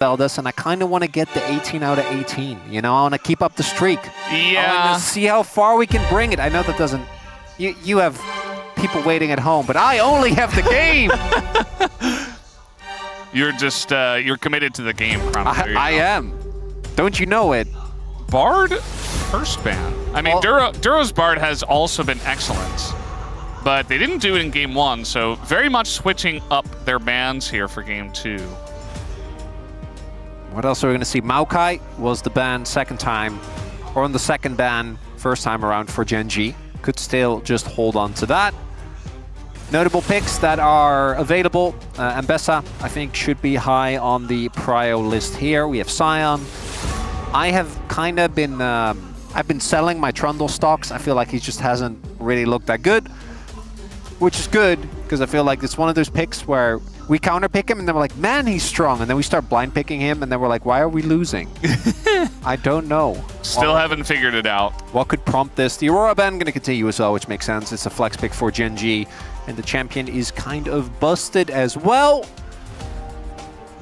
VODs, and I kind of want to get the 18 out of 18. You know, I want to keep up the streak. Yeah. I want to see how far we can bring it. I know that doesn't... You have people waiting at home, but I only have the game. You're just, you're committed to the game, Chronicler. I am. Don't you know it? Bard first ban. I mean, Duro's Bard has also been excellent, but they didn't do it in game 1, so very much switching up their bans here for game 2. What else are we going to see? Maokai was the ban second time, or on the second ban first time around for Gen.G. Could still just hold on to that. Notable picks that are available. Ambessa, I think, should be high on the prio list here. We have Sion. I have kind of been... I've been selling my Trundle stocks. I feel like he just hasn't really looked that good, which is good, because I feel like it's one of those picks where we counter pick him and then we're like, man, he's strong. And then we start blind picking him and then we're like, why are we losing? I don't know. Still haven't figured it out. What could prompt this? The Aurora ban going to continue as well, which makes sense. It's a flex pick for Gen.G, and the champion is kind of busted as well.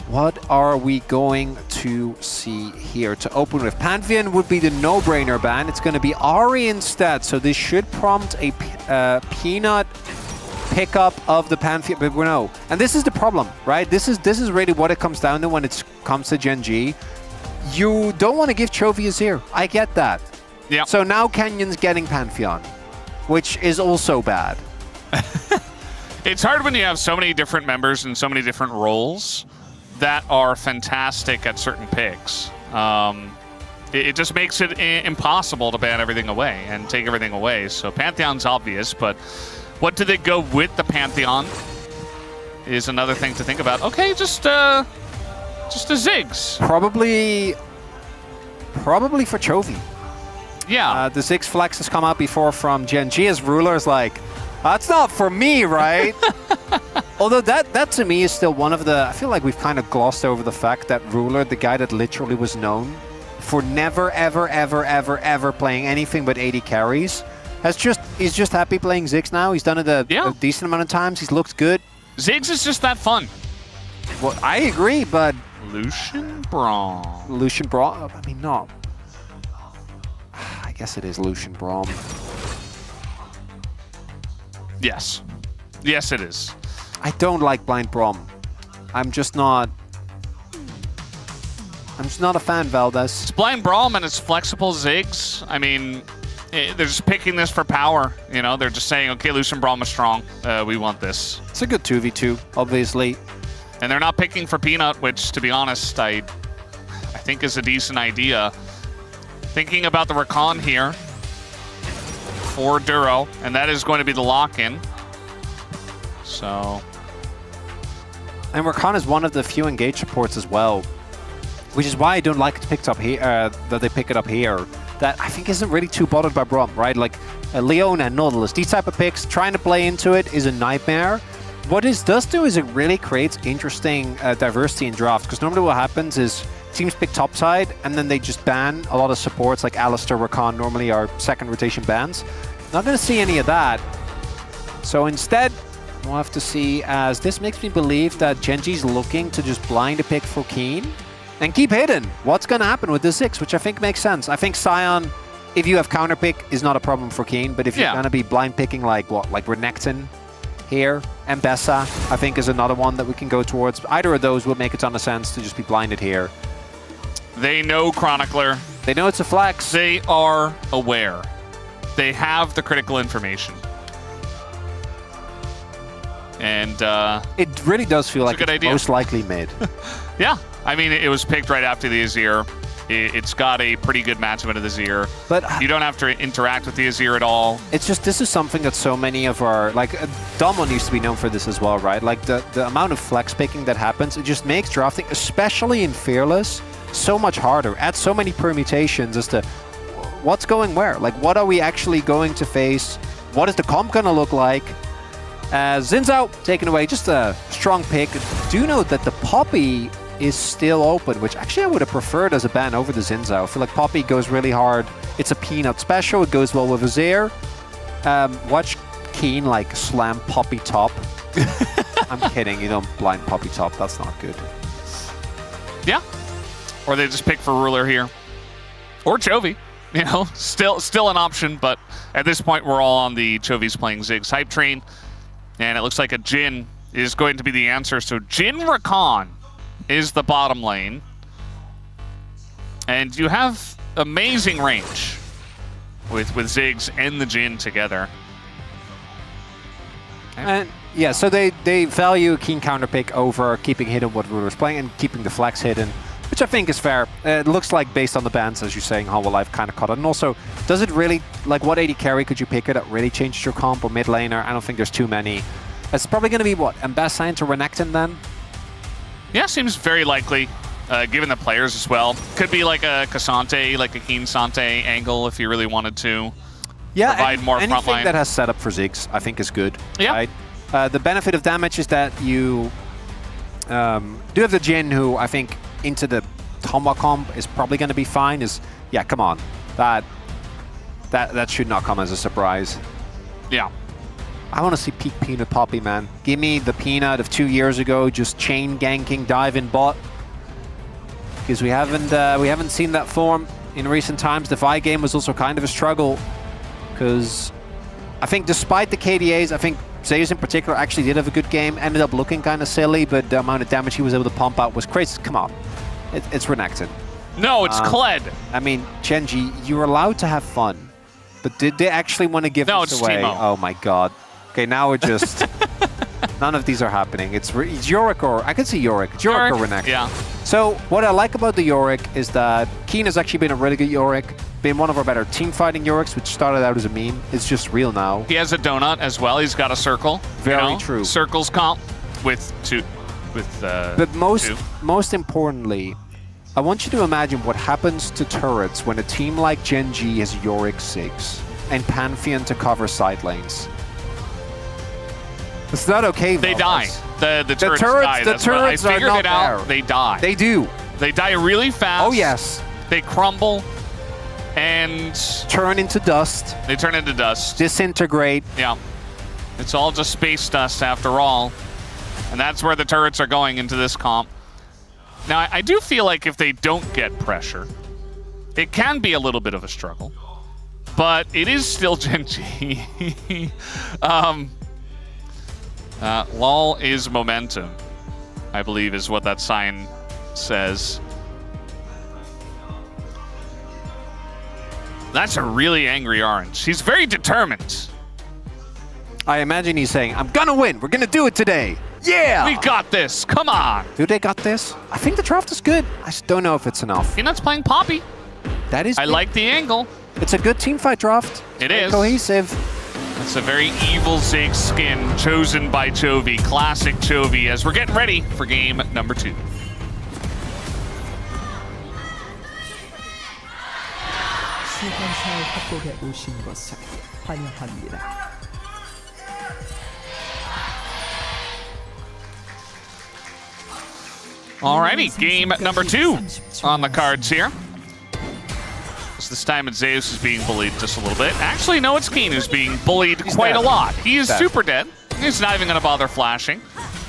What are we going to see here to open with? Pantheon would be the no-brainer ban. It's going to be Ahri instead, so this should prompt a Peanut pickup of the Pantheon, but no. And this is the problem, right? This is really what it comes down to when it comes to Gen.G. You don't want to give Chovy Azir. I get that. Yeah. So now Kenyon's getting Pantheon, which is also bad. It's hard when you have so many different members and so many different roles that are fantastic at certain picks. It just makes it impossible to ban everything away and take everything away. So Pantheon's obvious, but what do they go with the Pantheon is another thing to think about. Okay, just a Ziggs. Probably for Chovy. Yeah. The Ziggs flex has come out before from Gen.G as Ruler's like, that's not for me, right? Although that to me is still one of the... I feel like we've kind of glossed over the fact that Ruler, the guy that literally was known for never, ever, ever, ever, ever playing anything but 80 carries, he's just happy playing Ziggs now. He's done it a decent amount of times. He's looked good. Ziggs is just that fun. Well, I agree, but... Lucian Braum. I mean, no. I guess it is Lucian Braum. Yes. Yes, it is. I don't like blind Braum. I'm just not a fan, VODs. It's blind Braum and it's flexible Ziggs. I mean, they're just picking this for power. You know, they're just saying, okay, Lucian Braum is strong. We want this. It's a good 2v2, obviously. And they're not picking for Peanut, which, to be honest, I think is a decent idea. Thinking about the Rakan here for Duro, and that is going to be the lock-in. So... And Rakan is one of the few engage supports as well, which is why I don't like it picked up here, that they pick it up here. That I think isn't really too bothered by Braum, right? Like Leona and Nautilus, these type of picks, trying to play into it is a nightmare. What this does do is it really creates interesting diversity in draft, because normally what happens is teams pick topside and then they just ban a lot of supports like Alistar, Rakan normally are second rotation bans. Not going to see any of that. So instead, we'll have to see, as this makes me believe that Gen.G's looking to just blind a pick for Keen and keep hidden what's going to happen with the Ziggs, which I think makes sense. I think Sion, if you have counter pick, is not a problem for Keen, but if you're going to be blind picking like what, like Renekton here, Ambessa, I think is another one that we can go towards. Either of those would make a ton of sense to just be blinded here. They know Chronicler. They know it's a flex. They are aware. They have the critical information. And it really does feel like it's most likely mid. Yeah, I mean, it was picked right after the Azir. It's got a pretty good matchup into the Azir. But you don't have to interact with the Azir at all. It's just, this is something that so many of our, like, Domon used to be known for this as well, right? Like, the amount of flex picking that happens, it just makes drafting, especially in Fearless, so much harder. Adds so many permutations as to what's going where. Like, what are we actually going to face? What is the comp going to look like? Xin Zhao taken away, just a strong pick. Do note that the Poppy is still open, which actually I would have preferred as a ban over the Xin Zhao. I feel like Poppy goes really hard. It's a Peanut special. It goes well with Azir. Watch Keen like slam Poppy top. I'm kidding. You don't blind Poppy top. That's not good. Yeah. Or they just pick for Ruler here. Or Chovy. You know, still an option, but at this point we're all on the Chovy's playing Ziggs hype train. And it looks like a Jin is going to be the answer. So Jin Rakan is the bottom lane. And you have amazing range with Ziggs and the Jin together. Okay. And yeah, so they value a keen counter pick over keeping hidden what Ruler's playing and keeping the flags hidden, which I think is fair. It looks like based on the bans, as you're saying, Hanwha Life kind of caught it. And also, does it really, like what AD carry could you pick it that really changed your comp or mid laner? I don't think there's too many. It's probably going to be what, Ambassador to Renekton then? Yeah, seems very likely, given the players as well. Could be like a Cassante, like a Keen Sante angle if you really wanted to. Yeah, provide more anything frontline that has setup for Ziggs, I think is good. Yeah. Right? The benefit of damage is that you do have the Jin, who I think into the Hanwha comp is probably going to be fine. Yeah, come on, that should not come as a surprise. Yeah. I want to see peak Peanut Poppy, man. Give me the Peanut of 2 years ago, just chain ganking, dive in bot. Because we haven't seen that form in recent times. The Vi game was also kind of a struggle. Because I think despite the KDAs, I think Zeus in particular actually did have a good game. Ended up looking kind of silly, but the amount of damage he was able to pump out was crazy. Come on. It's Renekton. No, it's Kled. I mean, Gen.G, you're allowed to have fun. But did they actually want to give this away? Teemo. Oh my god. Okay, now we're just... None of these are happening. It's Yorick or... I can see Yorick. It's Yorick or Renekton. Yeah. So, what I like about the Yorick is that Keen has actually been a really good Yorick. Been one of our better team-fighting Yoriks, which started out as a meme. It's just real now. He has a donut as well. He's got a circle. Very true. Circles comp with two. But most importantly, I want you to imagine what happens to turrets when a team like Gen.G has Yorick 6 and Pantheon to cover side lanes. It's not okay. They die. The turrets die. The turrets I figured are not it out. there. They die. They do. They die really fast. Oh yes. They crumble and turn into dust. They turn into dust. Disintegrate. Yeah. It's all just space dust after all. And that's where the turrets are going into this comp. Now, I do feel like if they don't get pressure, it can be a little bit of a struggle. But it is still Gen.G. LOL is momentum, I believe is what that sign says. That's a really angry orange. He's very determined. I imagine he's saying, I'm gonna win. We're gonna do it today. Yeah! We got this. Come on. Do they got this? I think the draft is good. I just don't know if it's enough. Peanut's playing Poppy. That is I good. like the angle. It's a good team fight draft. It is. Cohesive. It's a very evil Ziggs skin chosen by Chovy. Classic Chovy as we're getting ready for game number 2. 시간사의 협곡에 오신 것을 환영합니다. Alrighty, game number 2 on the cards here. So this time it's Zeus who's being bullied just a little bit. Actually, no, it's Keen who's being bullied quite a lot. He is super dead. He's not even going to bother flashing.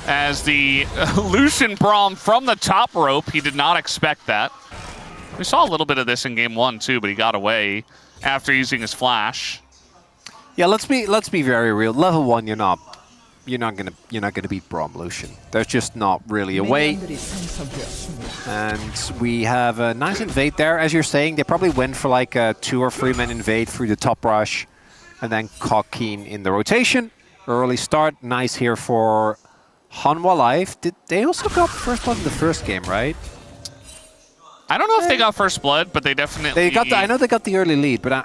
As the Lucian Braum from the top rope, he did not expect that. We saw a little bit of this in game 1 too, but he got away after using his flash. Yeah, let's be very real. Level 1, you're not gonna beat Braum Lucian. There's just not really a way. And we have a nice invade there, as you're saying. They probably went for like a 2 or 3 man invade through the top rush, and then caught Keen in the rotation. Early start, nice here for Hanwha Life. Did they also got first blood in the first game, right? I don't know if they got first blood, but they definitely. They got. I know they got the early lead, but I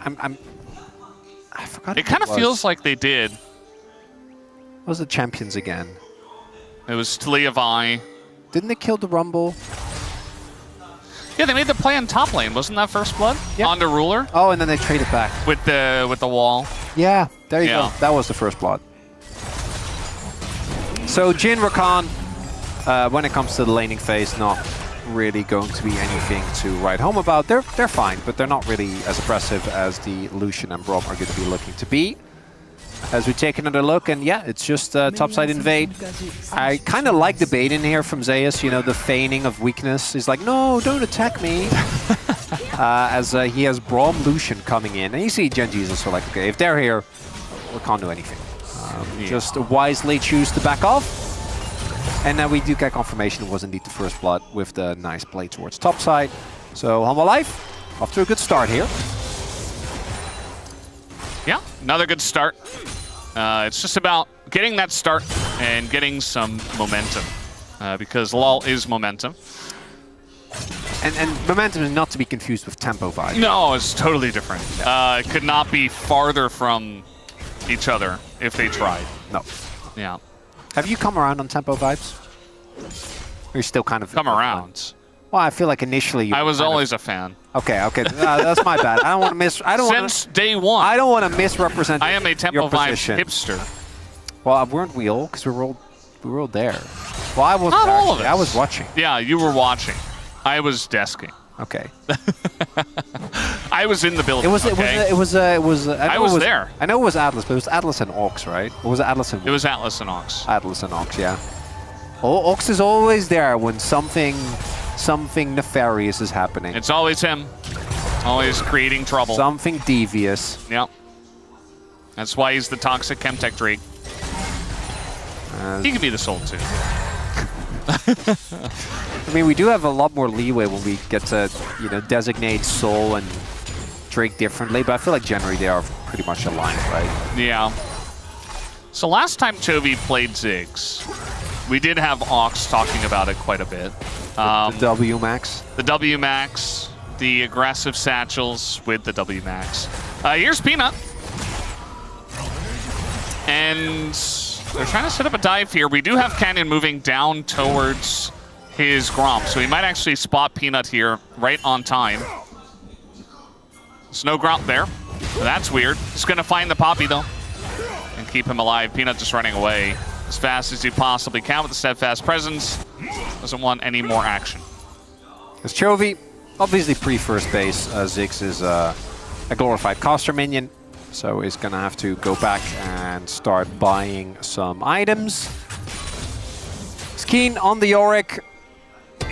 forgot. It kind of feels like they did. What was the champions again? It was Talia Vi. Didn't they kill the Rumble? Yeah, they made the play on top lane. Wasn't that first blood? Yeah. Onto Ruler. Oh, and then they traded back with the wall. Yeah, there you go. That was the first blood. So Jin Rakan, when it comes to the laning phase, not really going to be anything to write home about. They're fine, but they're not really as impressive as the Lucian and Braum are going to be looking to be. as we take another look, and yeah, it's just topside invade. I kind of like the bait in here from Zeus, you know, the feigning of weakness. He's like, no, don't attack me. As he has Braum Lucian coming in. And you see Gen.G is also like, okay, if they're here, we can't do anything. Just wisely choose to back off. And then we do get confirmation it was indeed the first blood with the nice play towards topside. So Hanwha Life, off to a good start here. Yeah, another good start. It's just about getting that start and getting some momentum. Because LOL is momentum. And momentum is not to be confused with tempo vibe. No, it's totally different. It could not be farther from each other if they tried. No. Yeah. Have you come around on tempo vibes? Or you're still kind of... Come around? Well, I feel like initially you I was always a fan. Okay, okay. That's my bad. I don't want to miss... Since day one. I don't want to misrepresent I am a tempo vibes hipster. Well, weren't we all? Because we were all there. Well, I wasn't Not all of actually. us. I was watching. Yeah, you were watching. I was desking. Okay. I was in the building. I was there. I know it was Atlas, but it was Atlas and Ox, right? Or was it Atlas and... It was Atlas and Ox. Atlas and Ox, yeah. Oh, Ox is always there when something nefarious is happening. It's always him. Always creating trouble. Something devious. Yep. That's why he's the toxic Chemtech Drake. He could be the Soul too. I mean, we do have a lot more leeway when we get to, you know, designate Soul and Drake differently, but I feel like generally they are pretty much aligned, right? Yeah. So last time Chovy played Ziggs, we did have Ox talking about it quite a bit. The W Max. The W Max, the aggressive satchels with the W Max. Here's Peanut. And they're trying to set up a dive here. We do have Canyon moving down towards his Gromp, so he might actually spot Peanut here right on time. There's no Gromp there. That's weird. He's going to find the Poppy, though, and keep him alive. Peanut just running away as fast as he possibly can with the steadfast presence. Doesn't want any more action. As Chovy, obviously pre-first base, Ziggs is a glorified caster minion, so he's going to have to go back and start buying some items. He's keen on the Yorick.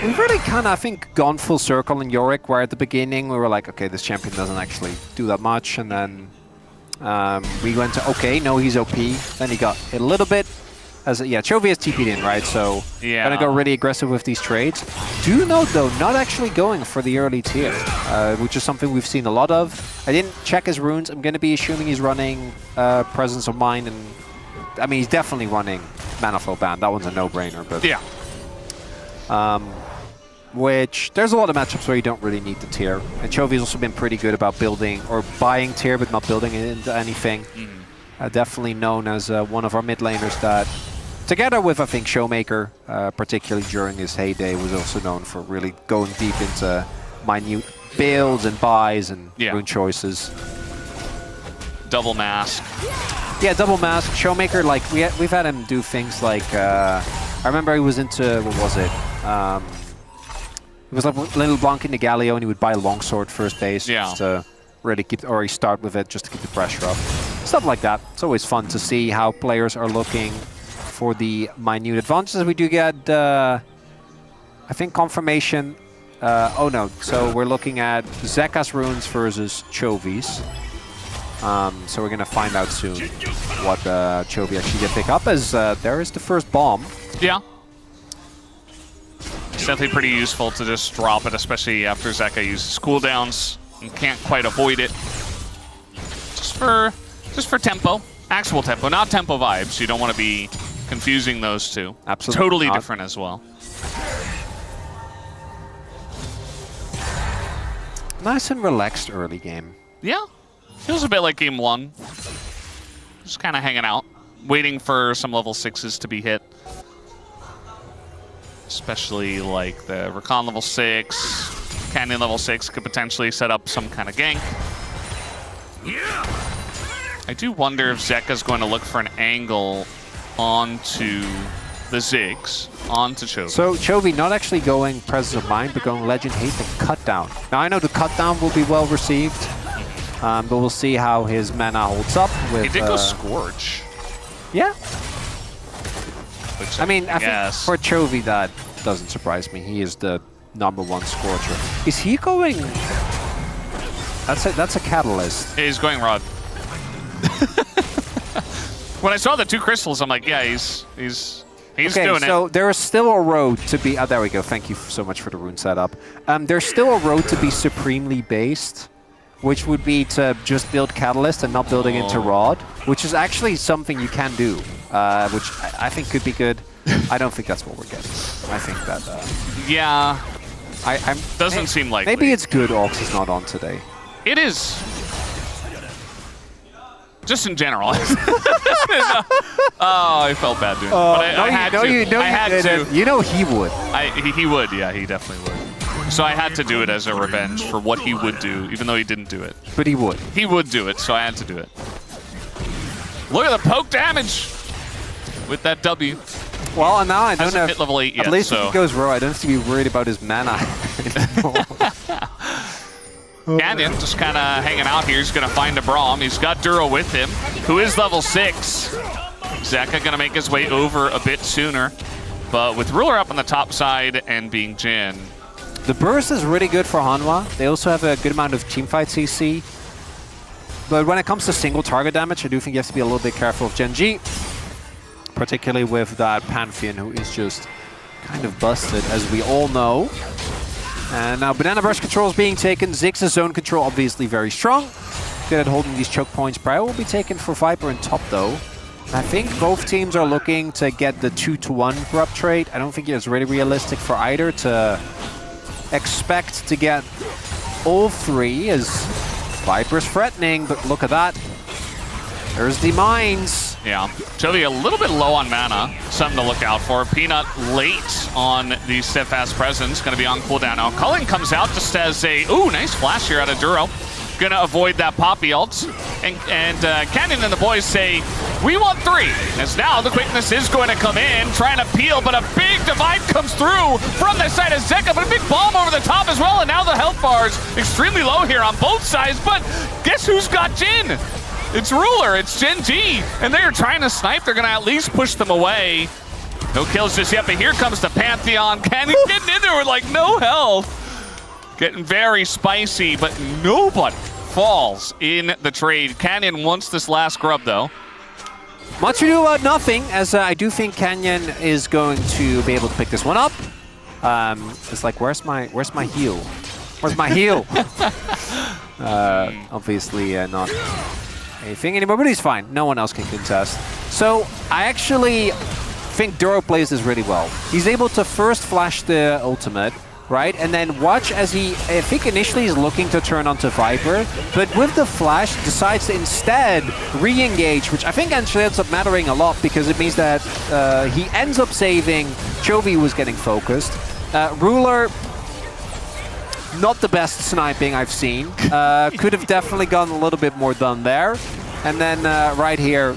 We've really kind of, I think, gone full circle in Yorick, where at the beginning we were like, okay, this champion doesn't actually do that much, and then we went to, okay, no, he's OP. Then he got hit a little bit. Yeah, Chovy has TP'd in, right? So yeah, gonna go really aggressive with these trades. Do note, though, not actually going for the early tier, which is something we've seen a lot of. I didn't check his runes. I'm gonna be assuming he's running Presence of Mind, and I mean, he's definitely running Manifold Band. That one's a no-brainer, but yeah. Which there's a lot of matchups where you don't really need the tier, and Chovy's also been pretty good about building or buying tier, but not building it into anything. Definitely known as one of our mid laners that, together with, I think, Showmaker, particularly during his heyday, was also known for really going deep into minute builds and buys and rune choices. Double mask. Yeah, double mask. Showmaker, like, we've had him do things like, I remember he was into, what was it? It was like Little Blanc in the Galio, and he would buy Longsword first base just to really keep, or he start with it just to keep the pressure up. Stuff like that. It's always fun to see how players are looking for the minute advantages. We do get, I think, confirmation. Oh no, so we're looking at Zeka's runes versus Chovy's. So we're going to find out soon what Chovy actually did pick up, as there is the first bomb. Yeah. It's definitely pretty useful to just drop it, especially after Zeka uses cooldowns and can't quite avoid it. Just for tempo. Actual tempo, not tempo vibes. You don't want to be confusing those two. Absolutely totally not. different as well. Nice and relaxed early game. Yeah. Feels a bit like game one. Just kind of hanging out, waiting for some level 6s to be hit. Especially like the Rakan level 6, Canyon level 6 could potentially set up some kind of gank. I do wonder if Zeka's going to look for an angle onto the Ziggs, onto Chovy. So Chovy not actually going Presence of Mind, but going Legend Hate and Cut Down. Now I know the Cut Down will be well received, But we'll see how his mana holds up with... He did go Scorch. Yeah. Which I mean, I think guess. for Chovy, that doesn't surprise me. He is the #1 Scorcher. Is he going... That's a Catalyst. He's going Rod. When I saw the 2 crystals, I'm like, yeah, he's Okay, doing so it. there is still a road to be... Oh, there we go. Thank you so much for the rune setup. There's still a road to be supremely based, which would be to just build Catalyst and not building into Rod, which is actually something you can do, which I think could be good. I don't think that's what we're getting. I think that... Yeah. Doesn't seem likely. Maybe it's good Ox is not on today. It is. Just in general. Oh, I felt bad doing it. But I had to. I had to. You know he would. He would, yeah, he definitely would. So I had to do it as a revenge for what he would do, even though he didn't do it. But he would. He would do it, so I had to do it. Look at the poke damage with that W. Well, and now I don't Hasn't have... hit level 8 yet, At least so. if he goes Raw, I don't have to be worried about his mana anymore. Canyon just kind of hanging out here. He's going to find a Braum. He's got Duro with him, who is level 6. Zeka going to make his way over a bit sooner. But with Ruler up on the top side and being Jin. The burst is really good for Hanwha. They also have a good amount of teamfight CC. But when it comes to single target damage, I do think you have to be a little bit careful of Gen.G. Particularly with that Pantheon, who is just kind of busted, as we all know. And now Banana Burst control is being taken. Ziggs' zone control obviously very strong. Good at holding these choke points. Prior will be taken for Viper in top though. And I think both teams are looking to get the 2-to-1 corrupt trade. I don't think it's really realistic for either to expect to get all 3, as Viper's threatening, but look at that. There's the mines. Yeah, Chovy a little bit low on mana. Something to look out for. Peanut late on the Steadfast Presence. Going to be on cooldown now. Culling comes out just as a... Ooh, nice flash here out of Duro. Going to avoid that Poppy ult. And Canyon and the boys say, we want 3. As now the quickness is going to come in, trying to peel, but a big divide comes through from the side of Zeka, but a big bomb over the top as well. And now the health bar's extremely low here on both sides. But guess who's got Jin? It's Ruler, it's Gen.G, and they're trying to snipe. They're going to at least push them away. No kills just yet, but here comes the Pantheon. Canyon getting in there with like no health. Getting very spicy, but nobody falls in the trade. Canyon wants this last grub though. Much ado about nothing, as I do think Canyon is going to be able to pick this one up. It's like, where's my heal? Where's my heal? Obviously not anything anymore, but he's fine. No one else can contest. So I actually think Duro plays this really well. He's able to first flash the ultimate, right? And then watch as he, I think initially he's looking to turn onto Viper, but with the flash decides to instead re-engage, which I think actually ends up mattering a lot because it means that he ends up saving. Chovy was getting focused. Ruler, not the best sniping I've seen. Could have definitely gotten a little bit more done there. And then right here,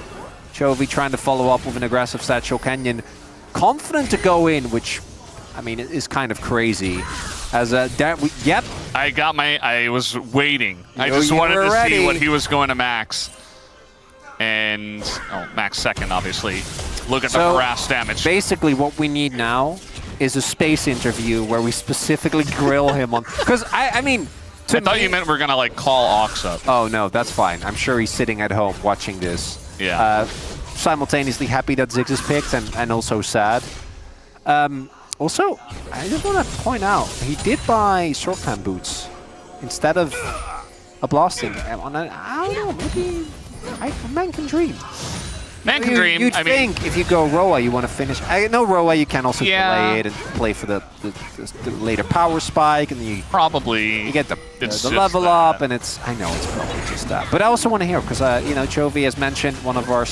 Chovy trying to follow up with an aggressive Satchel Canyon. Confident to go in, which, I mean, it is kind of crazy. As yep. I was waiting. I just wanted to see what he was going to max. And, max second, obviously. Look at the harass damage. Basically, what we need now is a space interview where we specifically grill him on... Because, I mean... I thought you meant we're going to, like, call Ox up. Oh, no, that's fine. I'm sure he's sitting at home watching this. Yeah. Simultaneously happy that Ziggs is picked and also sad. Also, I just want to point out, he did buy Sorkpan boots instead of a blasting. I don't know, maybe... man can dream. Man can dream. You'd think if you go Roa, you want to finish. I know Roa, you can also delay it and play for the later power spike, and you probably you get the level up, and it's. I know it's probably just that, but I also want to hear because you know, Chovy, as mentioned, one of our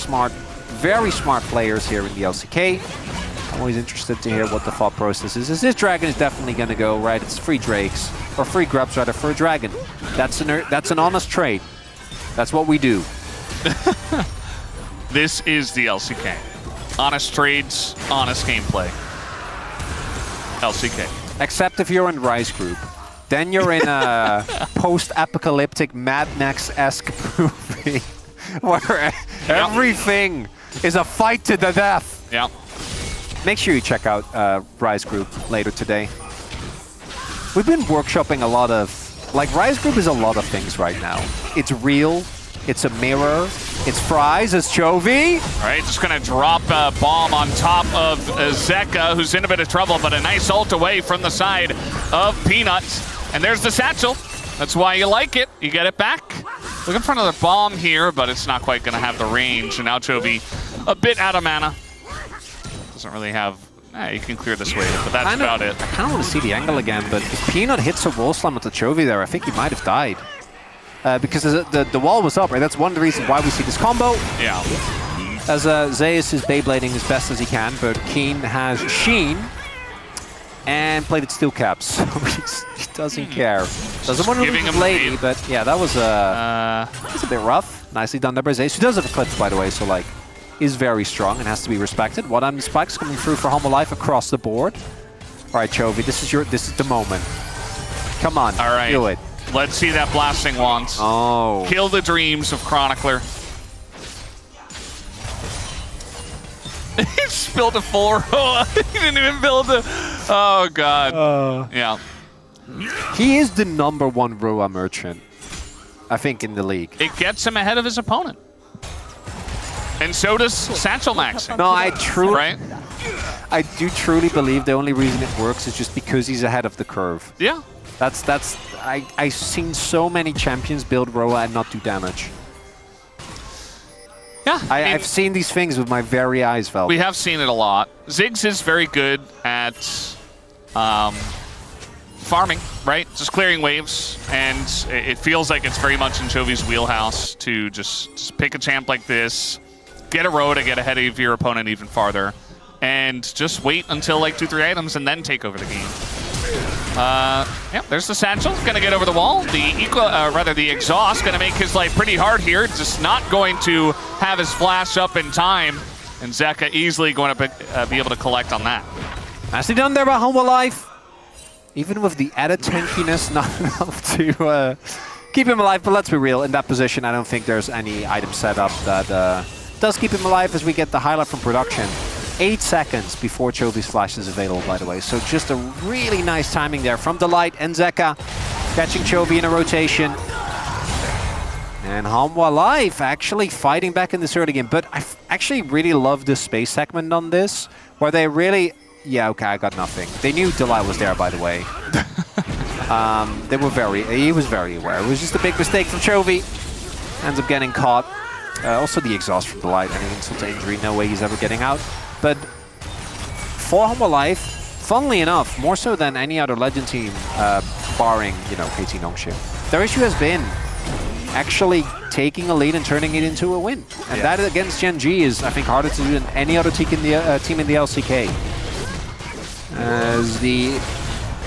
very smart players here in the LCK. I'm always interested to hear what the thought process is. This dragon is definitely going to go right. It's free drakes or free grubs rather for a dragon. That's an honest trade. That's what we do. This is the LCK. Honest trades, honest gameplay. LCK. Except if you're in Rise Group. then you're in a post-apocalyptic Mad Max-esque movie where everything is a fight to the death. Yeah. Make sure you check out Rise Group later today. We've been workshopping a lot of... Like, Rise Group is a lot of things right now. It's real, it's a mirror, it's fries, it's Chovy. All right, just going to drop a bomb on top of Zeka, who's in a bit of trouble, but a nice ult away from the side of Peanut. And there's the satchel. That's why you like it. You get it back. Looking for another bomb here, but it's not quite going to have the range. And now Chovy a bit out of mana. Doesn't really have... you can clear this wave, but that's about it. I kind of want to see the angle again, but if Peanut hits a wall slam with the Chovy there, I think he might have died. Because the wall was up, right? That's one of the reasons why we see this combo. Yeah. As Zeus is Beyblading as best as he can, but Keen has Sheen and played at steel caps, so he doesn't care. Doesn't want to lose his lady, but yeah, that was a bit rough. Nicely done there by Zeus, who does have Eclipse, by the way, so like, is very strong and has to be respected. What on spikes coming through for Hanwha Life across the board. All right, Chovy, this is the moment. Come on, all right, do it. Let's see that blasting wand. Oh. Kill the dreams of Chronicler. He spilled a 4. He didn't even build a... Oh, God. Yeah. He is the #1 Roa merchant, I think, in the league. It gets him ahead of his opponent. And so does Satchel Max. No, I do truly believe the only reason it works is just because he's ahead of the curve. Yeah. I've seen so many champions build Roa and not do damage. Yeah, I've seen these things with my very eyes, Vel. We have seen it a lot. Ziggs is very good at farming, right? Just clearing waves, and it feels like it's very much in Chovy's wheelhouse to just pick a champ like this, get a Roa to get ahead of your opponent even farther, and just wait until like 2-3 items and then take over the game. Yep, there's the satchel. Gonna get over the wall. The exhaust gonna make his life pretty hard here. Just not going to have his flash up in time, and Zeka easily going to be able to collect on that. Nicely done there by Hanwha Life. Even with the added tankiness, not enough to keep him alive. But let's be real, in that position, I don't think there's any item set up that does keep him alive as we get the highlight from production. 8 seconds before Chovy's flash is available, by the way. So just a really nice timing there from Delight and Zeka, catching Chovy in a rotation. And Hanwha Life actually fighting back in this early game. But I actually really love the space segment on this, where they really... Yeah, okay, I got nothing. They knew Delight was there, by the way. He was very aware. It was just a big mistake from Chovy. Ends up getting caught. Also the exhaust from Delight. I mean, insult to injury, no way he's ever getting out. But for Hanwha Life, funnily enough, more so than any other Legend team, barring, you know, KT Nongshim, their issue has been actually taking a lead and turning it into a win. And that against Gen.G is, I think, harder to do than any other team in the LCK. As the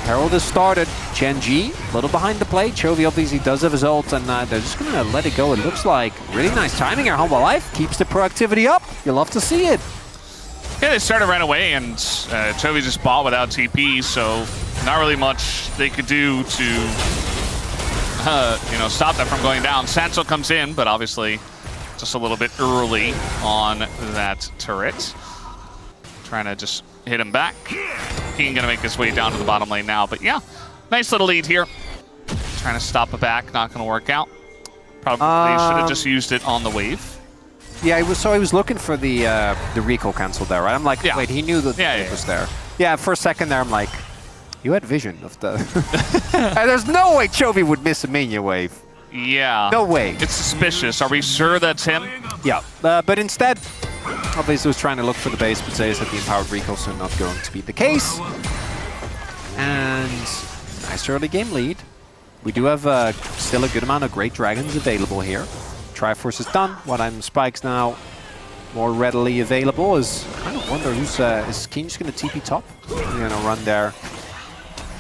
Herald has started, Gen.G a little behind the play. Chovy obviously does have his ult, and they're just going to let it go. It looks like really nice timing here. Hanwha Life keeps the proactivity up. You'll love to see it. Yeah, they started right away, and Chovy just bought without TP, so not really much they could do to you know, stop that from going down. Satchel comes in, but obviously just a little bit early on that turret. Trying to just hit him back. He ain't gonna make his way down to the bottom lane now, but yeah, nice little lead here. Trying to stop it back, not gonna work out. Probably should have just used it on the wave. Yeah, he was looking for the recall cancel there, right? I'm like, wait, he knew that the wave was there. Yeah, for a second there, I'm like, you had vision of the... There's no way Chovy would miss a minion wave. Yeah. No way. It's suspicious. Are we sure that's him? Yeah, but instead, obviously was trying to look for the base, but Zeus had the empowered recall, so not going to be the case. And nice early game lead. We do have still a good amount of great dragons available here. Triforce is done. What I'm spikes now more readily available is I kind of wonder who's is Keen just gonna TP top? We're gonna run there.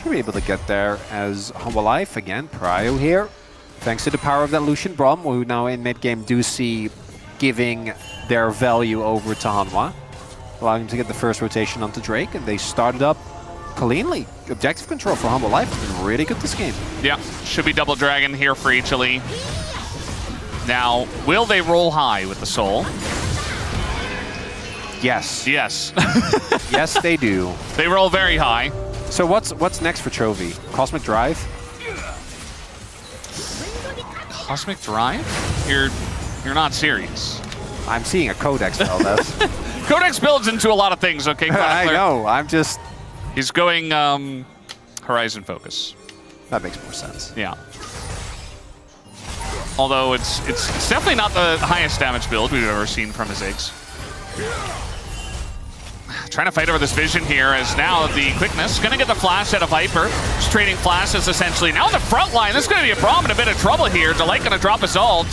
Should be able to get there as Hanwha Life again. Prio here. Thanks to the power of that Lucian Braum, who now in mid game do see giving their value over to Hanwha, allowing him to get the first rotation onto Drake, and they started up cleanly. Objective control for Humble Life has been really good this game. Yeah, should be double dragon here for HLE. Now, will they roll high with the soul? Yes. Yes. Yes, they do. They roll very high. So what's next for Chovy? Cosmic Drive? Cosmic Drive? You're not serious. I'm seeing a Codex Valdez. Codex builds into a lot of things, okay? I know. I'm just... He's going Horizon Focus. That makes more sense. Yeah. Although it's definitely not the highest damage build we've ever seen from his Ziggs. Trying to fight over this vision here as now the quickness. Going to get the flash out of Viper. Just trading flashes essentially. Now in the front line, this is going to be a problem and a bit of trouble here. Delight going to drop his ult.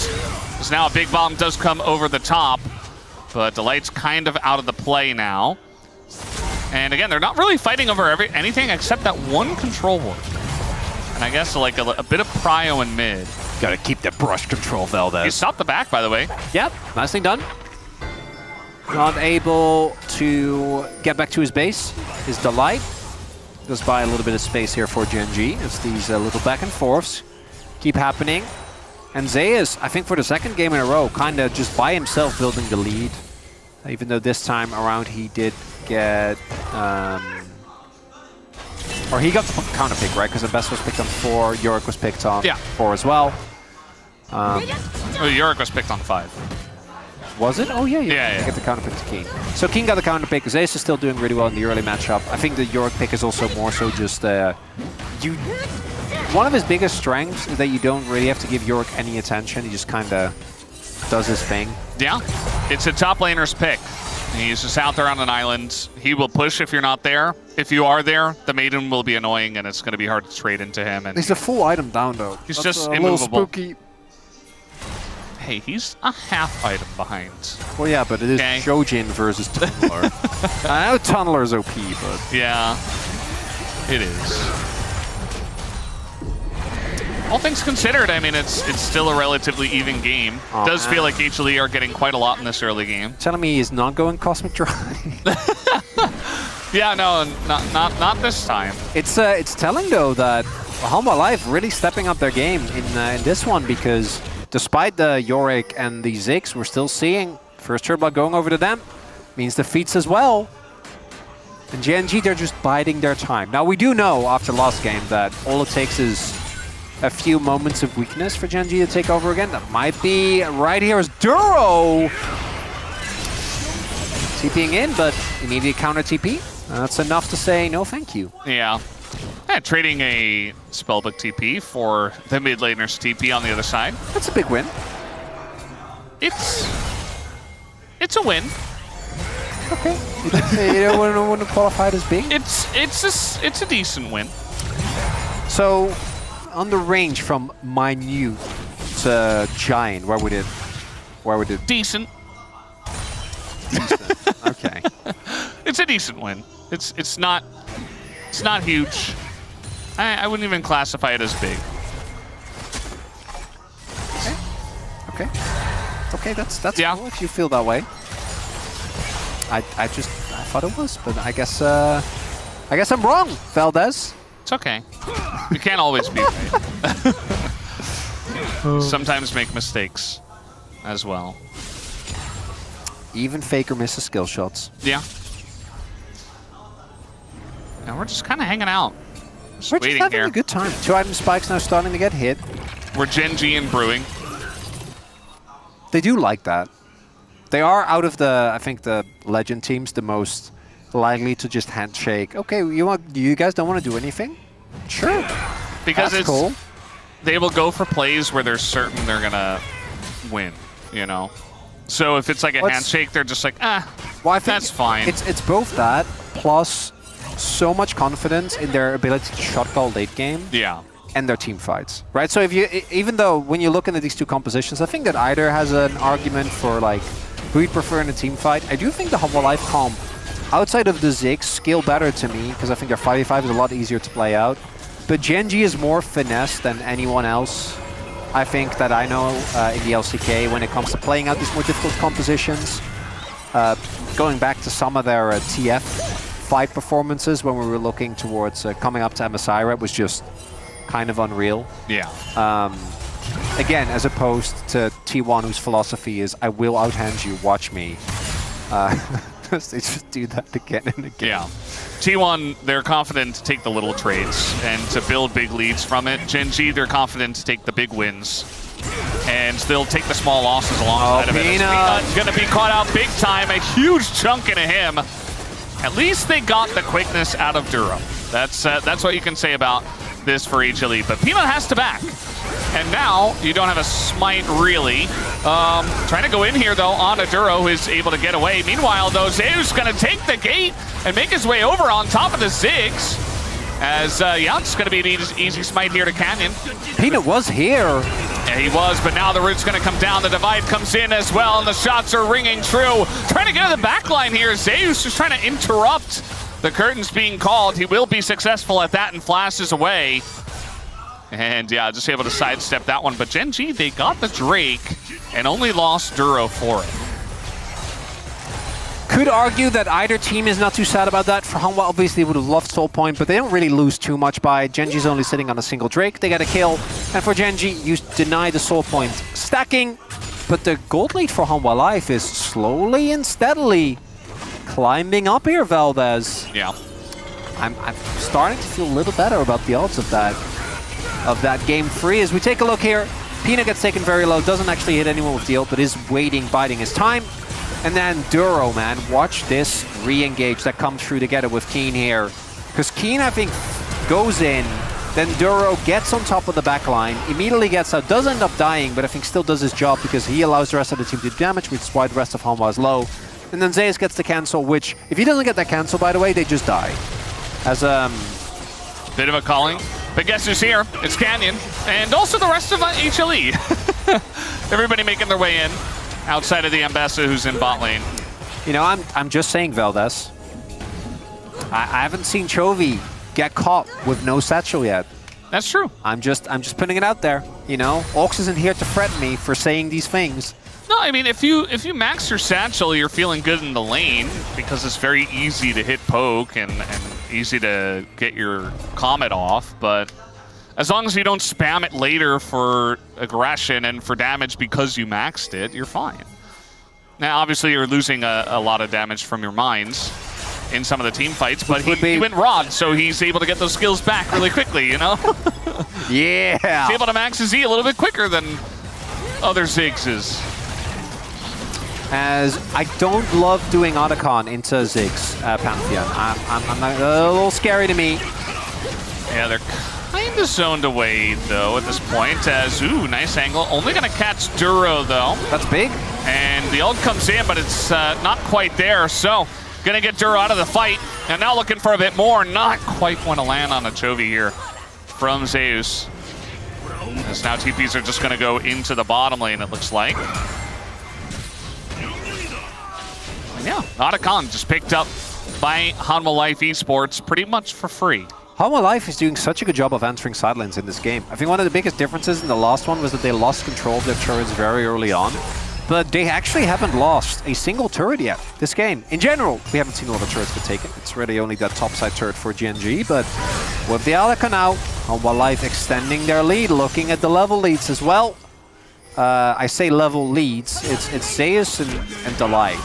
Because now a big bomb does come over the top. But Delight's kind of out of the play now. And again, they're not really fighting over anything except that one control ward. And I guess like a bit of prio in mid. Gotta keep the brush control, Valdez. He stopped the back, by the way. Yep, nicely done. Not able to get back to his base. His Delight goes by a little bit of space here for Gen.G as these little back and forths keep happening. And Zeus, I think for the second game in a row, kind of just by himself building the lead. Even though this time around he did get... or he got the counter pick, right? Because Best was picked on 4, Yorick was picked on 4 as well. Yorick was picked on 5. Was it? Oh, yeah. Yeah. Get the counter pick to Keen. So Keen got the counter pick. Zeus is still doing really well in the early matchup. I think the Yorick pick is also more so just... one of his biggest strengths is that you don't really have to give Yorick any attention. He just kind of does his thing. Yeah. It's a top laner's pick. He's just out there on an island. He will push if you're not there. If you are there, the Maiden will be annoying, and it's going to be hard to trade into him. And he's a full item down, though. He's That's just a immovable. Little spooky. Hey, he's a half item behind. Well, yeah, but it is Shojin versus Tunneler. I know Tunneler's OP, but... Yeah, it is. All things considered, I mean, it's still a relatively even game. It does feel like HLE are getting quite a lot in this early game. Telling me he's not going Cosmic Drive? Yeah, no, not this time. It's telling, though, that Hanwha Life really stepping up their game in this one, because despite the Yorick and the Ziggs, we're still seeing first Turblood going over to them. Means defeats as well. And Gen.G, they're just biding their time. Now, we do know after last game that all it takes is a few moments of weakness for Gen.G to take over again. That might be right here as Duro TPing in, but immediate counter TP. That's enough to say no thank you. Yeah. Trading a Spellbook TP for the mid laner's TP on the other side. That's a big win. It's a win. Okay. You don't want to qualify it as big? It's a decent win. So, on the range from minute to giant, where would it? Decent. Decent. Okay. It's a decent win. It's not huge. I wouldn't even classify it as big. Okay, that's cool if you feel that way. I thought it was, but I guess I'm wrong, Valdez. It's okay. You can't always be right. Sometimes make mistakes as well. Even Faker misses skill shots. Yeah. And we're just kind of hanging out. We're just having a good time. 2 item spikes now starting to get hit. We're Gen.G and brewing. They do like that. They are out of the, I think, the legend teams, the most likely to just handshake. Okay, you guys don't want to do anything? Sure. Because that's cool. They will go for plays where they're certain they're gonna win, you know? So if it's like a handshake, they're just like, well, I think that's fine. It's both that, plus so much confidence in their ability to shot call late game. Yeah. And their team fights, right? So if you, even though when you look into these two compositions, I think that either has an argument for like who you'd prefer in a team fight. I do think the Hanwha Life comp, outside of the Ziggs, scale better to me, because I think their 5v5 is a lot easier to play out. But Gen.G is more finesse than anyone else, I think, that I know in the LCK when it comes to playing out these more difficult compositions. Going back to some of their TF fight performances when we were looking towards coming up to MSI was just kind of unreal. Yeah. Again, as opposed to T1, whose philosophy is, I will outhand you, watch me. They just do that again and again. Yeah. T1, they're confident to take the little trades and to build big leads from it. Gen.G, they're confident to take the big wins. And they'll take the small losses alongside of it. Peanut's going to be caught out big time. A huge chunk into him. At least they got the quickness out of Duro. That's what you can say about this for HLE. But Peanut has to back. And now you don't have a smite really. Trying to go in here though on a Duro who is able to get away. Meanwhile though, Zeus going to take the gate and make his way over on top of the Ziggs. As yeah, it's going to be an easy smite here to Canyon. Peanut was here. Yeah, he was, but now the root's going to come down. The divide comes in as well, and the shots are ringing true. Trying to get to the back line here. Zeus just trying to interrupt the curtains being called. He will be successful at that and flashes away. And yeah, just able to sidestep that one. But Gen.G, they got the Drake and only lost Duro for it. Could argue that either team is not too sad about that. For Hanwha, obviously, would have loved Soul Point, but they don't really lose too much by it. Gen.G's only sitting on a single Drake. They get a kill. And for Gen.G, you deny the Soul Point stacking. But the gold lead for Hanwha Life is slowly and steadily climbing up here, Valdez. Yeah. I'm starting to feel a little better about the odds of that game 3. As we take a look here, Peanut gets taken very low, doesn't actually hit anyone with the ult, but is waiting, biding his time. And then Duro, man, watch this re-engage that comes through together with Keen here. Because Keen, I think, goes in, then Duro gets on top of the back line, immediately gets out, does end up dying, but I think still does his job because he allows the rest of the team to do damage, which is why the rest of Hanwha is low. And then Zeus gets the cancel, which, if he doesn't get that cancel, by the way, they just die. As bit of a calling. But guess who's here? It's Canyon. And also the rest of HLE. Everybody making their way in. Outside of the Ambassador who's in bot lane. You know, I'm just saying, Valdez. I haven't seen Chovy get caught with no satchel yet. That's true. I'm just putting it out there. You know, Ox isn't here to threaten me for saying these things. No, I mean, if you max your satchel, you're feeling good in the lane because it's very easy to hit poke and easy to get your Comet off. But as long as you don't spam it later for aggression and for damage because you maxed it, you're fine. Now, obviously, you're losing a lot of damage from your mines in some of the team fights, but he went Rod, so he's able to get those skills back really quickly, you know? Yeah! He's able to max his E a little bit quicker than other Ziggs is. As I don't love doing Otacon into Ziggs Pantheon. I'm not, a little scary to me. Yeah, they're kind of zoned away, though, at this point, as, ooh, nice angle. Only going to catch Duro, though. That's big. And the ult comes in, but it's not quite there, so going to get Duro out of the fight. And now looking for a bit more. Not quite going to land on a Chovy here from Zeus. As now TPs are just going to go into the bottom lane, it looks like. And yeah, Otacon just picked up by Hanwha Life Esports pretty much for free. Hanwha Life is doing such a good job of answering sidelines in this game. I think one of the biggest differences in the last one was that they lost control of their turrets very early on. But they actually haven't lost a single turret yet this game. In general, we haven't seen a lot of turrets get taken. It's really only that topside turret for Gen.G. But with the Alaka now, Hanwha Life extending their lead, looking at the level leads as well. I say level leads, it's Zeus and Delight.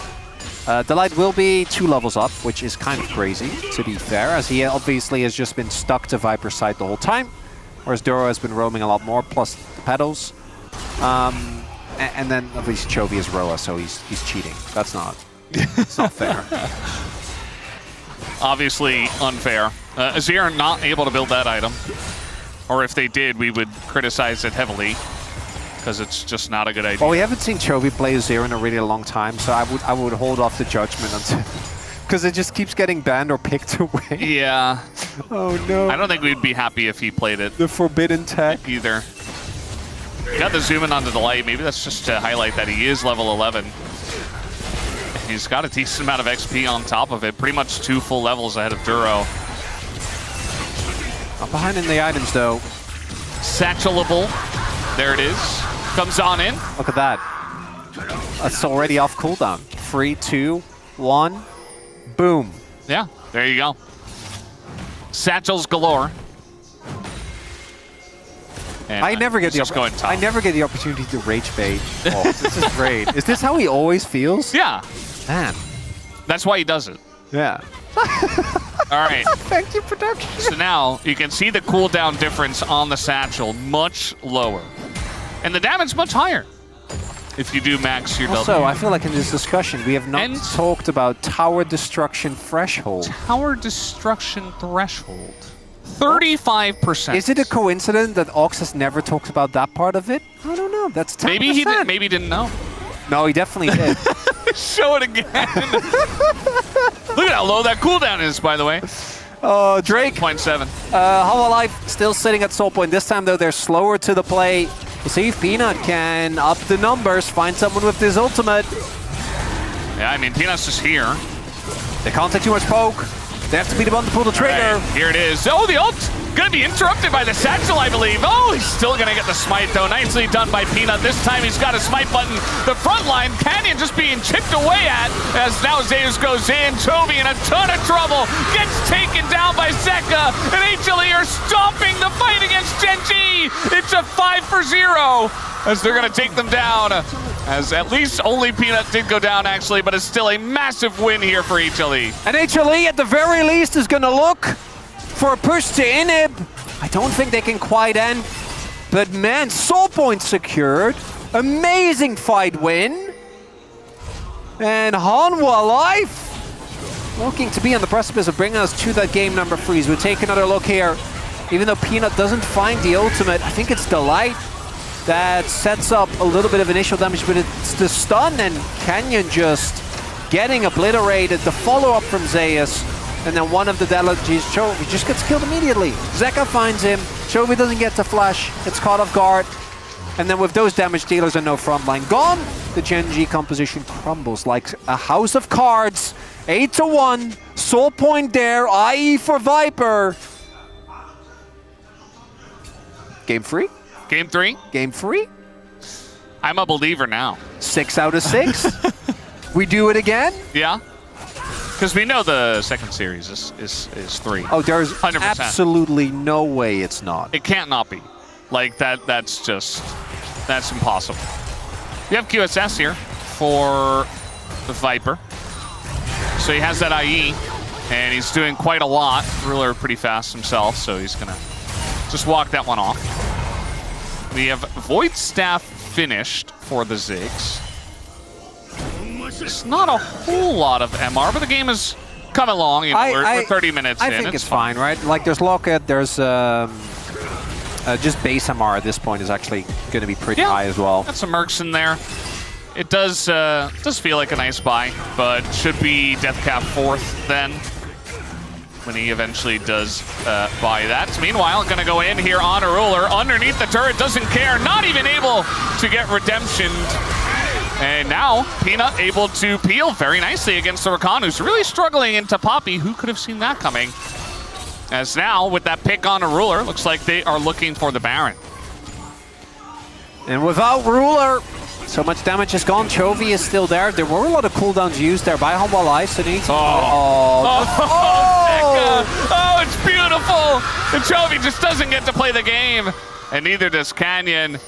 Delight will be 2 levels up, which is kind of crazy, to be fair, as he obviously has just been stuck to Viper's side the whole time, whereas Duro has been roaming a lot more, plus the pedals. And then at least Chovy is Roa, so he's cheating. That's not, it's not fair. Obviously unfair. Azir not able to build that item. Or if they did, we would criticize it heavily, because it's just not a good idea. Well, we haven't seen Chovy play Azir in a really long time, so I would hold off the judgment until, because it just keeps getting banned or picked away. Yeah. Oh no. I don't think we'd be happy if he played it. The forbidden tech. Either. Got the zoom in onto the light. Maybe that's just to highlight that he is level 11. He's got a decent amount of XP on top of it. Pretty much 2 full levels ahead of Duro. Not behind in the items though. Satchelable. There it is. Comes on in. Look at that. That's already off cooldown. 3, 2, 1. Boom. Yeah, there you go. Satchels galore. And I never get the opportunity to rage bait. Oh, this is great. Is this how he always feels? Yeah. Man. That's why he does it. Yeah. All right. Thank you, production. So now you can see the cooldown difference on the satchel much lower. And the damage much higher if you do max your W. Also, I feel like in this discussion, we have not talked about tower destruction threshold. Tower destruction threshold. 35%. Is it a coincidence that Ox has never talked about that part of it? I don't know. That's 10%. Maybe he didn't know. No, he definitely did. Show it again. Look at how low that cooldown is, by the way. Drake. 0.7. Hanwha Life still sitting at soul point. This time, though, they're slower to the play. We'll see if Peanut can up the numbers, find someone with this ultimate. Yeah, I mean, Peanut's just here. They can't take too much poke. They have to be the one to pull the trigger. Right, here it is. Oh, the ult gonna be interrupted by the satchel, I believe. Oh, he's still gonna get the smite, though. Nicely done by Peanut. This time he's got a smite button. The front line, Canyon just being chipped away at as now Zeus goes in. Chovy in a ton of trouble. Gets taken down by Zeka. And HLE are stomping the fight against Gen.G. It's a 5-0 as they're gonna take them down. As at least only Peanut did go down, actually, but it's still a massive win here for HLE. And HLE, at the very least, is going to look for a push to inhib. I don't think they can quite end. But man, soul point secured. Amazing fight win. And Hanwha Life looking to be on the precipice of bringing us to that game number 3. So we'll take another look here. Even though Peanut doesn't find the ultimate, I think it's Delight that sets up a little bit of initial damage, but it's the stun and Canyon just getting obliterated. The follow-up from Zeus, and then one of the delegates, Chovy, just gets killed immediately. Zeka finds him, Chovy doesn't get to flash, it's caught off guard, and then with those damage dealers and no frontline gone, the Gen.G composition crumbles like a house of cards. 8-1, soul point there, IE for Viper. Game 3? Game 3? Game 3? I'm a believer now. 6 out of 6. We do it again? Yeah. Because we know the second series is 3. Oh, there's 100%. absolutely no way it's not. It can't not be. Like, that's impossible. You have QSS here for the Viper. So he has that IE, and he's doing quite a lot. Ruler pretty fast himself, so he's going to just walk that one off. We have Void Staff finished for the Ziggs. It's not a whole lot of MR, but the game is coming along. You know, we're 30 minutes in. I think it's fine, right? Like, there's Locket, there's just base MR at this point is actually going to be pretty high as well. Got some mercs in there. It does feel like a nice buy, but should be Deathcap 4th then, when he eventually does buy that. Meanwhile, gonna go in here on a Ruler, underneath the turret, doesn't care, not even able to get redemption. And now, Peanut able to peel very nicely against the Rakan, who's really struggling into Poppy. Who could have seen that coming? As now, with that pick on a Ruler, looks like they are looking for the Baron. And without Ruler, so much damage is gone. Chovy is still there. There were a lot of cooldowns used there by Hanwha Life, so needs Oh, it's beautiful! And Chovy just doesn't get to play the game, and neither does Canyon.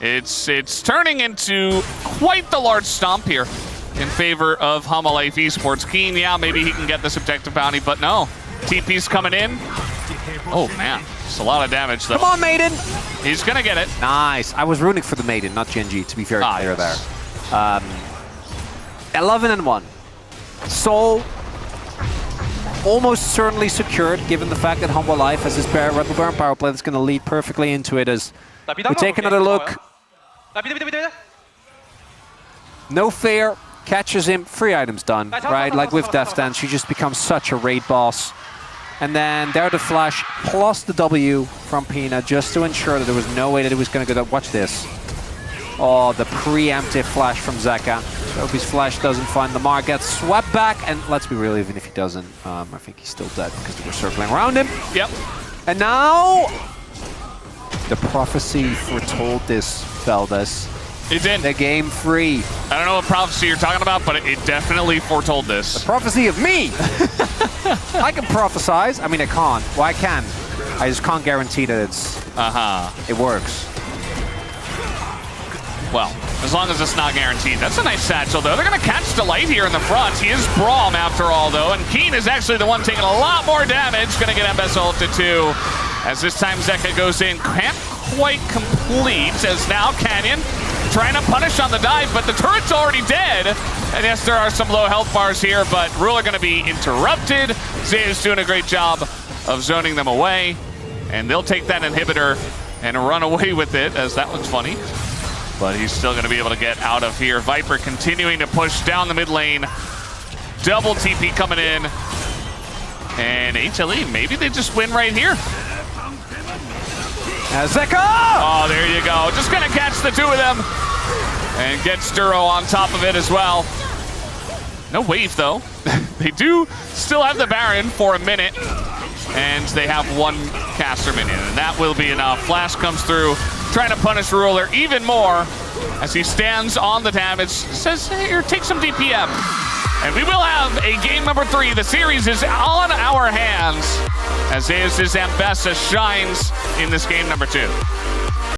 It's turning into quite the large stomp here in favor of Hanwha Life Esports. Keen, yeah, maybe he can get this objective bounty, but no. TP's coming in. Oh, man. It's a lot of damage, though. Come on, Maiden! He's gonna get it. Nice. I was rooting for the Maiden, not Gen.G, to be very clear there. 11-1. Soul almost certainly secured, given the fact that Hanwha Life has his Rebel Burn power play that's going to lead perfectly into it as we take another look. No fair, catches him, 3 items done, right? Like with Death Dance, she just becomes such a raid boss. And then there the flash plus the W from Peanut just to ensure that there was no way that it was going to go down. Watch this. Oh, the preemptive flash from Zeka. Hope his flash doesn't find the mark, gets swept back, and let's be real, even if he doesn't, I think he's still dead because they were circling around him. Yep. And now, the prophecy foretold this, Feldes. It did. The game 3. I don't know what prophecy you're talking about, but it definitely foretold this. The prophecy of me! I can prophesize. I mean, I can't. Well, I can. I just can't guarantee that it works. Well, as long as it's not guaranteed. That's a nice satchel, though. They're going to catch Delight here in the front. He is Braum, after all, though. And Keen is actually the one taking a lot more damage. Going to get Mbess ulted, too. As this time Zeka goes in. Can't quite complete, as now Canyon trying to punish on the dive, but the turret's already dead. And yes, there are some low health bars here, but Ruler going to be interrupted. Zaya's doing a great job of zoning them away. And they'll take that inhibitor and run away with it, as that looks funny. But he's still going to be able to get out of here. Viper continuing to push down the mid lane. Double TP coming in. And HLE, maybe they just win right here. Zeka! Oh, there you go. Just going to catch the two of them. And get Duro on top of it as well. No wave, though. They do still have the Baron for a minute. And they have one caster minion. And that will be enough. Flash comes through, trying to punish Ruler even more as he stands on the damage. Says, here, take some DPM. And we will have a game number 3. The series is on our hands as Zeus' Ambessa shines in this game number 2.